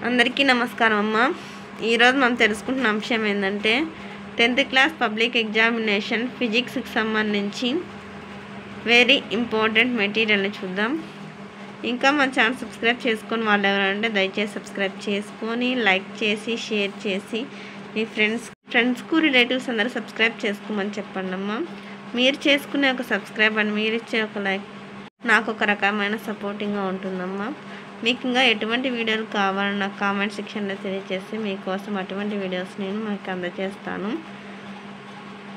అందరికీ నమస్కారం అమ్మ. ఈరోజు మనం తెలుసుకుంటున్న అంశం ఏంటంటే 10th క్లాస్ పబ్లిక్ ఎగ్జామినేషన్ ఫిజిక్స్కి సంబంధించి వెరీ ఇంపార్టెంట్ మెటీరియల్ని చూద్దాం. ఇంకా మన ఛానల్ సబ్స్క్రైబ్ చేసుకొని వాళ్ళు ఎవరంటే దయచేసి సబ్స్క్రైబ్ చేసుకొని లైక్ చేసి షేర్ చేసి మీ ఫ్రెండ్స్కు రిలేటివ్స్ అందరూ సబ్స్క్రైబ్ చేసుకోమని చెప్పండి అమ్మ. మీరు చేసుకునే ఒక సబ్స్క్రైబ్ అని మీరు ఇచ్చే ఒక లైక్ నాకు ఒక రకమైన సపోర్టింగ్గా ఉంటుందమ్మా. మీకు ఇంకా ఎటువంటి వీడియోలు కావాలని నాకు కామెంట్ సెక్షన్లో తెలియజేసి మీకోసం అటువంటి వీడియోస్ నేను మీకు అందజేస్తాను.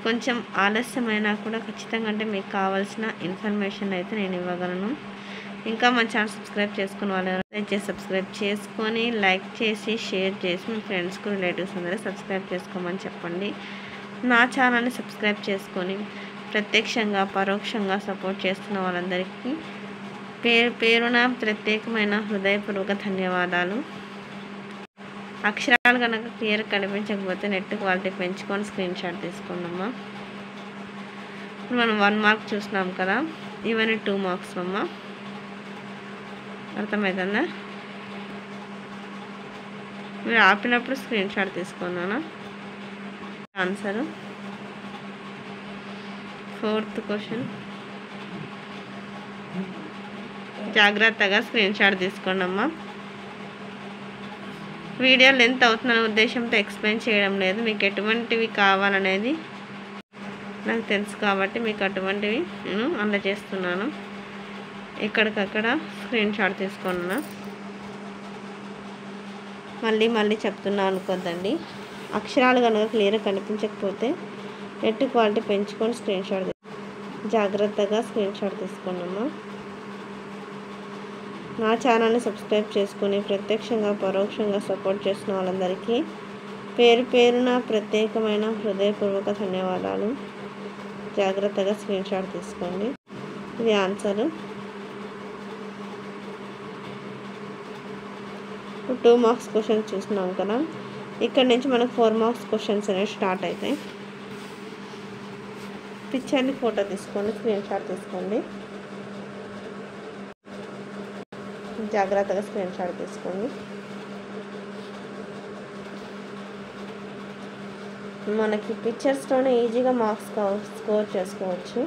కొంచెం ఆలస్యమైనా కూడా ఖచ్చితంగా అంటే మీకు కావాల్సిన ఇన్ఫర్మేషన్ అయితే నేను ఇవ్వగలను. ఇంకా మన ఛానల్ సబ్స్క్రైబ్ చేసుకుని వాళ్ళు దయచేసి సబ్స్క్రైబ్ చేసుకొని లైక్ చేసి షేర్ చేసి మీ ఫ్రెండ్స్కు రిలేటివ్స్ అందరూ సబ్స్క్రైబ్ చేసుకోమని చెప్పండి. నా ఛానల్ని సబ్స్క్రైబ్ చేసుకొని ప్రత్యక్షంగా పరోక్షంగా సపోర్ట్ చేస్తున్న వాళ్ళందరికీ పేరున ప్రత్యేకమైన హృదయపూర్వక ధన్యవాదాలు. అక్షరాలు కనుక క్లియర్ కనిపించకపోతే నెట్ క్వాలిటీ పెంచుకొని స్క్రీన్ షాట్ తీసుకోండమ్మా. ఇప్పుడు మనం 1 మార్క్ చూసినాం కదా, ఇవన్నీ 2 మార్క్స్ అమ్మ. అర్థమవుతుందా? మీరు ఆపినప్పుడు స్క్రీన్ షాట్ తీసుకున్నానా. Answer 4th question. జాగ్రత్తగా స్క్రీన్ షాట్ తీసుకోండి అమ్మా. వీడియో లెంత్ అవుతున్న ఉద్దేశంతో ఎక్స్ప్లెయిన్ చేయడం లేదు. మీకు ఎటువంటివి కావాలనేది నాకు తెలుసు కాబట్టి మీకు అటువంటివి నేను అందజేస్తున్నాను. ఎక్కడికక్కడ స్క్రీన్ షాట్ తీసుకున్నా. మళ్ళీ చెప్తున్నా అనుకోద్దండి. అక్షరాలు కనుక క్లియర్గా కనిపించకపోతే నెట్ క్వాలిటీ పెంచుకొని స్క్రీన్ షాట్ జాగ్రత్తగా స్క్రీన్ షాట్ తీసుకోండమ్మా. నా ఛానల్ని సబ్స్క్రైబ్ చేసుకుని ప్రత్యక్షంగా పరోక్షంగా సపోర్ట్ చేస్తున్న వాళ్ళందరికీ పేరున ప్రత్యేకమైన హృదయపూర్వక ధన్యవాదాలు. జాగ్రత్తగా స్క్రీన్ షాట్ తీసుకోండి. ఇది ఆన్సరు. 2 మార్క్స్ క్వశ్చన్స్ చూస్తున్నాం కదా, ఇక్కడ నుంచి మనకు 4 మార్క్స్ క్వశ్చన్స్ అనేవి స్టార్ట్ అవుతాయి. పిక్చర్ని ఫోటో తీసుకోండి, స్క్రీన్ షాట్ తీసుకోండి. జాగ్రత్తగా స్క్రీన్ షాట్ తీసుకోండి. మనకి పిక్చర్స్లోనే ఈజీగా మార్క్స్ స్కోర్ చేసుకోవచ్చు.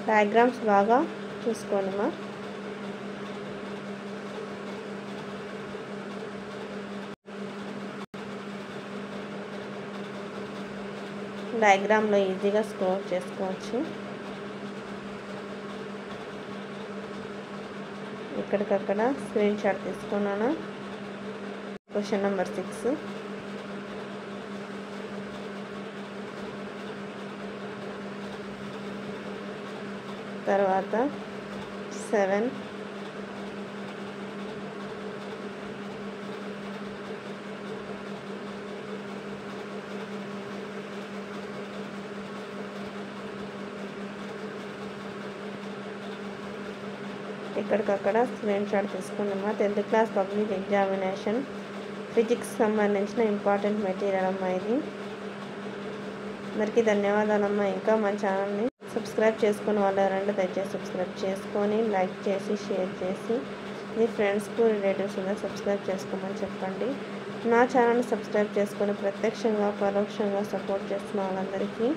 డయాగ్రామ్స్ బాగా చూసుకోండి మా. డయాగ్రామ్లో ఈజీగా స్కోర్ చేసుకోవచ్చు. ఇక్కడికక్కడ స్క్రీన్ షాట్ తీసుకున్నాను. Question number 6. తర్వాత 7, ఇక్కడికక్కడ స్క్రీన్ షాట్ తీసుకున్నామా. 10th class public examination physics సంబంధించిన ఇంపార్టెంట్ మెటీరియల్ అమ్మా ఇది. అందరికీ ధన్యవాదాలమ్మా. ఇంకా మన ఛానల్ని సబ్స్క్రైబ్ చేసుకుని వాళ్ళు ఎవరంటే దయచేసి సబ్స్క్రైబ్ చేసుకొని లైక్ చేసి షేర్ చేసి మీ ఫ్రెండ్స్కు రిలేటివ్స్ అందరూ సబ్స్క్రైబ్ చేసుకోమని చెప్పండి. నా ఛానల్ని సబ్స్క్రైబ్ చేసుకొని ప్రత్యక్షంగా పరోక్షంగా సపోర్ట్ చేస్తున్న వాళ్ళందరికీ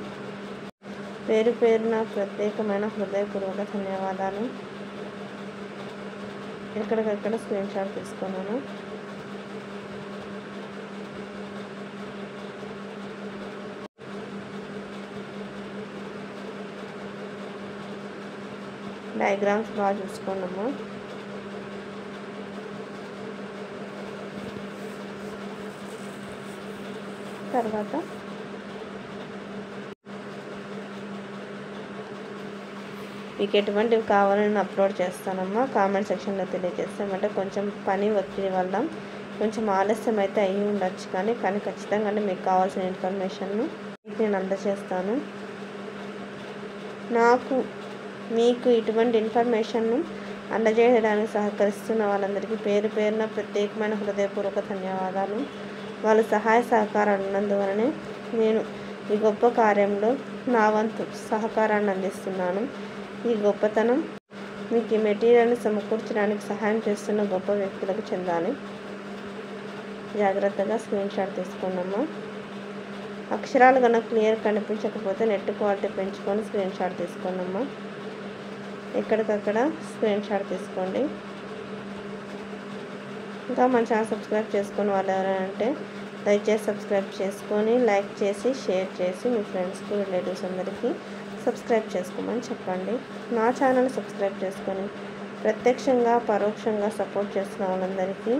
పేరున ప్రత్యేకమైన హృదయపూర్వక ధన్యవాదాలు. ఎక్కడికక్కడ స్క్రీన్ షాట్ తీసుకున్నాను. డయాగ్రామ్స్ బాగా చూసుకోండమ్మా. తర్వాత మీకు ఎటువంటివి కావాలని నేను అప్లోడ్ చేస్తానమ్మా. కామెంట్ సెక్షన్లో తెలియజేస్తామంటే కొంచెం పని ఒత్తిడి వల్ల కొంచెం ఆలస్యం అయితే అయ్యి ఉండొచ్చు, కానీ ఖచ్చితంగా మీకు కావాల్సిన ఇన్ఫర్మేషన్ను నేను అందజేస్తాను. మీకు ఇటువంటి ఇన్ఫర్మేషన్ను అందజేయడానికి సహకరిస్తున్న వాళ్ళందరికీ పేరున ప్రత్యేకమైన హృదయపూర్వక ధన్యవాదాలు. వాళ్ళ సహాయ సహకారాలు ఉన్నందువలనే నేను ఈ గొప్ప కార్యంలో నా వంతు సహకారాన్ని అందిస్తున్నాను. ఈ గొప్పతనం మీకు ఈ మెటీరియల్ని సమకూర్చడానికి సహాయం చేస్తున్న గొప్ప వ్యక్తులకు చెందాలి. జాగ్రత్తగా స్క్రీన్ షాట్ తీసుకోండమ్మా. అక్షరాలు కనుక క్లియర్ కనిపించకపోతే నెట్ క్వాలిటీ పెంచుకొని స్క్రీన్ షాట్ తీసుకోండమ్మా. ఎక్కడికక్కడ స్క్రీన్ షాట్ తీసుకోండి. ఇంకా మన ఛానల్ సబ్స్క్రైబ్ చేసుకుని వాళ్ళు ఎవరంటే దయచేసి సబ్స్క్రైబ్ చేసుకొని లైక్ చేసి షేర్ చేసి మీ ఫ్రెండ్స్కి రిలేటివ్స్ అందరికీ సబ్స్క్రైబ్ చేసుకోమని చెప్పండి. నా ఛానల్ సబ్స్క్రైబ్ చేసుకొని ప్రత్యక్షంగా పరోక్షంగా సపోర్ట్ చేస్తున్న వాళ్ళందరికీ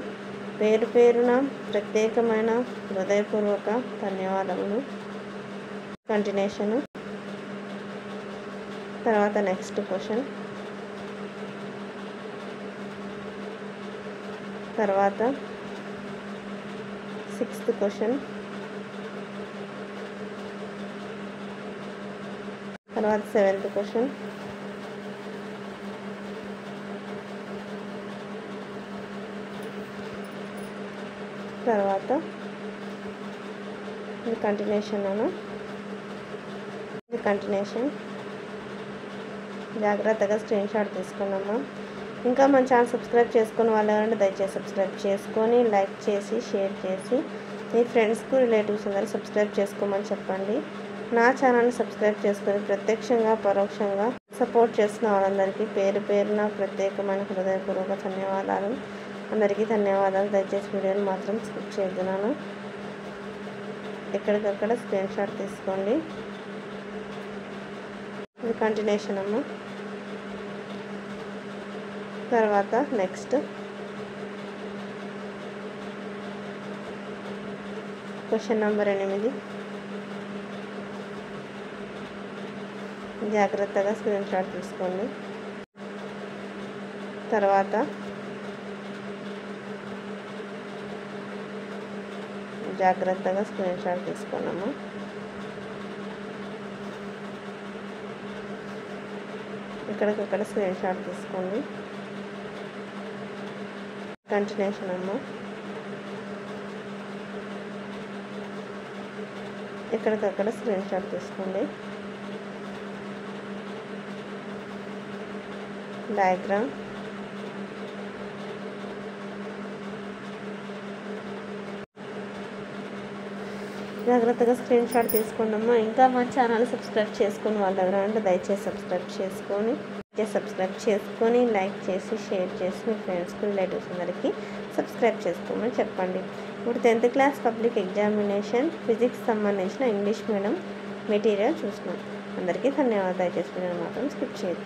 పేరు పేరున ప్రత్యేకమైన హృదయపూర్వక ధన్యవాదములు. కంటిన్యూషన్. తర్వాత నెక్స్ట్ క్వశ్చన్. తర్వాత 6th క్వశ్చన్. తర్వాత 7th క్వశ్చన్. తర్వాత ఇది కంటిన్యూషన్ అన్న. ఇది కంటిన్యూషన్. జాగ్రత్తగా స్క్రీన్ షాట్ తీసుకున్నామా. ఇంకా మన ఛానల్ సబ్స్క్రైబ్ చేసుకుని వాళ్ళు ఎవరంటే దయచేసి సబ్స్క్రైబ్ చేసుకొని లైక్ చేసి షేర్ చేసి మీ ఫ్రెండ్స్కు రిలేటివ్స్ అందరూ సబ్స్క్రైబ్ చేసుకోమని చెప్పండి. నా ఛానల్ని సబ్స్క్రైబ్ చేసుకొని ప్రత్యక్షంగా పరోక్షంగా సపోర్ట్ చేస్తున్న వాళ్ళందరికీ పేరు పేరున ప్రత్యేకమైన హృదయపూర్వక ధన్యవాదాలు. అందరికీ ధన్యవాదాలు. దయచేసి వీడియోని మాత్రం స్కిప్ చేస్తున్నాను. ఎక్కడికక్కడ స్క్రీన్ షాట్ తీసుకోండి. ఇది కంటిన్యూషన్ అమ్మ. తర్వాత నెక్స్ట్ క్వశ్చన్ నెంబర్ 8. జాగ్రత్తగా స్క్రీన్ షాట్ తీసుకోండి. తర్వాత జాగ్రత్తగా స్క్రీన్ షాట్ తీసుకున్నాము. ఇక్కడికక్కడ స్క్రీన్ షాట్ తీసుకోండి. కంటిన్యూషన్ అమ్మ. ఎక్కడికక్కడ స్క్రీన్ షాట్ తీసుకోండి. డయాగ్రామ్. జాగ్రత్తగా స్క్రీన్ షాట్ తీసుకోండమ్మా. ఇంకా మా ఛానల్ సబ్స్క్రైబ్ చేసుకుని వాళ్ళు ఎవరంటే దయచేసి సబ్స్క్రైబ్ చేసుకొని లైక్ చేసి షేర్ చేసి మీ ఫ్రెండ్స్కి రిలేటివ్స్ అందరికీ సబ్స్క్రైబ్ చేసుకోమని చెప్పండి. ఇప్పుడు 10th class public examination physics సంబంధించిన ఇంగ్లీష్ మీడియం మెటీరియల్ చూస్తున్నాం. అందరికీ ధన్యవాదాలు. దయచేసి మాత్రం స్కిప్ చేయదు.